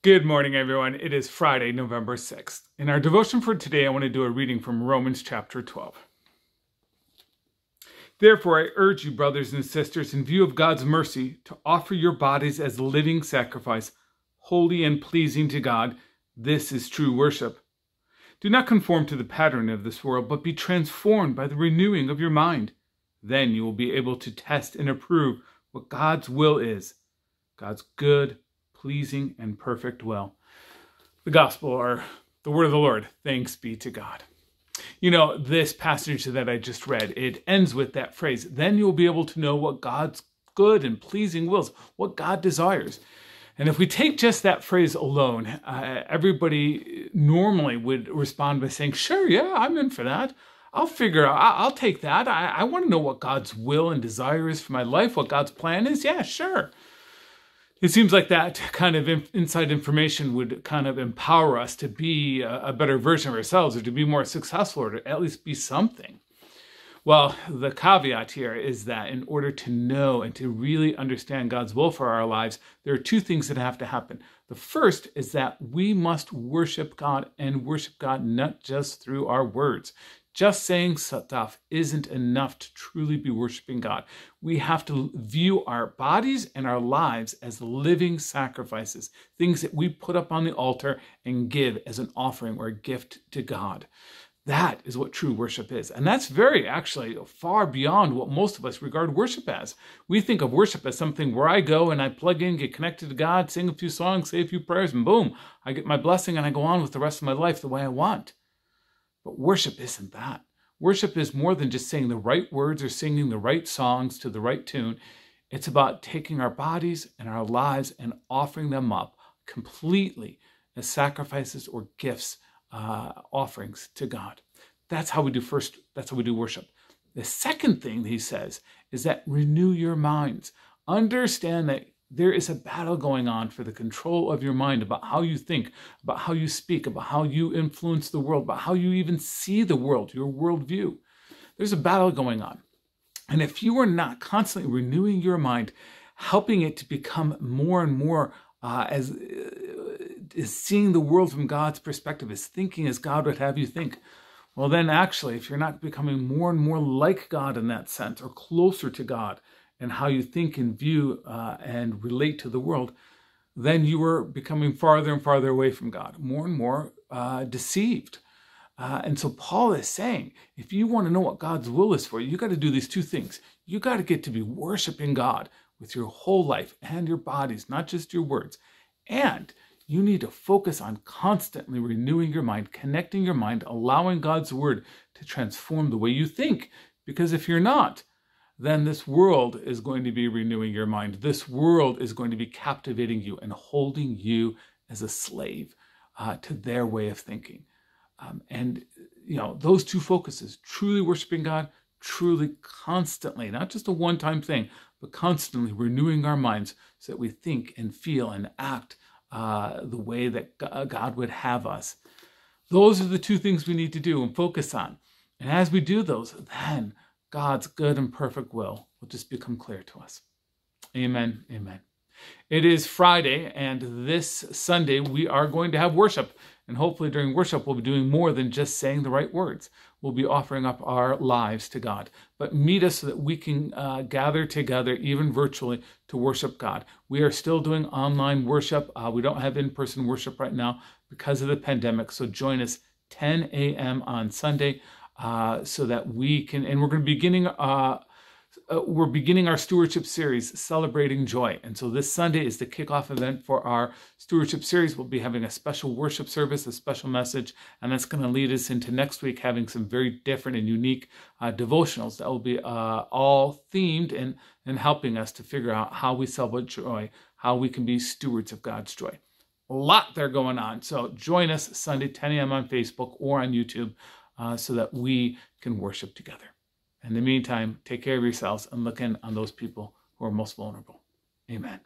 Good morning, everyone. It is Friday, November 6th. In our devotion for today, I want to do a reading from Romans chapter 12. Therefore, I urge you, brothers and sisters, in view of God's mercy, to offer your bodies as living sacrifice, holy and pleasing to God. This is true worship. Do not conform to the pattern of this world, but be transformed by the renewing of your mind. Then you will be able to test and approve what God's will is, God's good, pleasing, and perfect will. The gospel, or the word of the Lord. Thanks be to God. You know, this passage that I just read, it ends with that phrase, then you'll be able to know what God's good and pleasing wills, what God desires. And if we take just that phrase alone, everybody normally would respond by saying, sure, yeah, I'm in for that. I'll take that. I want to know what God's will and desire is for my life, what God's plan is. Yeah, sure. It seems like that kind of inside information would kind of empower us to be a better version of ourselves, or to be more successful, or to at least be something. Well, the caveat here is that in order to know and to really understand God's will for our lives, there are two things that have to happen. The first is that we must worship God, and worship God not just through our words. Just saying stuff isn't enough to truly be worshiping God. We have to view our bodies and our lives as living sacrifices, things that we put up on the altar and give as an offering or a gift to God. That is what true worship is. And that's actually far beyond what most of us regard worship as. We think of worship as something where I go and I plug in, get connected to God, sing a few songs, say a few prayers, and boom, I get my blessing and I go on with the rest of my life the way I want. But worship isn't that. Worship is more than just saying the right words or singing the right songs to the right tune. It's about taking our bodies and our lives and offering them up completely as sacrifices or gifts, offerings to God. That's how we do worship. The second thing he says is that renew your minds. Understand that there is a battle going on for the control of your mind, about how you think, about how you speak, about how you influence the world, about how you even see the world, your worldview. There's a battle going on. And if you are not constantly renewing your mind, helping it to become more and more as seeing the world from God's perspective, as thinking as God would have you think, well then actually, if you're not becoming more and more like God in that sense, or closer to God, and how you think and view and relate to the world, then you are becoming farther and farther away from God, more and more deceived. And so Paul is saying, if you want to know what God's will is for you, you got to do these two things. You got to get to be worshiping God with your whole life and your bodies, not just your words. And you need to focus on constantly renewing your mind, connecting your mind, allowing God's word to transform the way you think. Because if you're not, then this world is going to be renewing your mind. This world is going to be captivating you and holding you as a slave to their way of thinking. And, you know, those two focuses, truly worshiping God, truly constantly, not just a one-time thing, but constantly renewing our minds so that we think and feel and act the way that God would have us. Those are the two things we need to do and focus on. And as we do those, then God's good and perfect will just become clear to us. Amen. Amen. It is Friday, and this Sunday we are going to have worship. And hopefully during worship we'll be doing more than just saying the right words. We'll be offering up our lives to God. But meet us so that we can gather together, even virtually, to worship God. We are still doing online worship. We don't have in-person worship right now because of the pandemic. So join us 10 a.m. on Sunday. So that we can, and we're going to be beginning our stewardship series, Celebrating Joy. And so this Sunday is the kickoff event for our stewardship series. We'll be having a special worship service, a special message, and that's going to lead us into next week having some very different and unique devotionals that will be all themed and helping us to figure out how we celebrate joy, how we can be stewards of God's joy. A lot there going on. So join us Sunday, 10 a.m. on Facebook or on YouTube, so that we can worship together. In the meantime, take care of yourselves and look in on those people who are most vulnerable. Amen.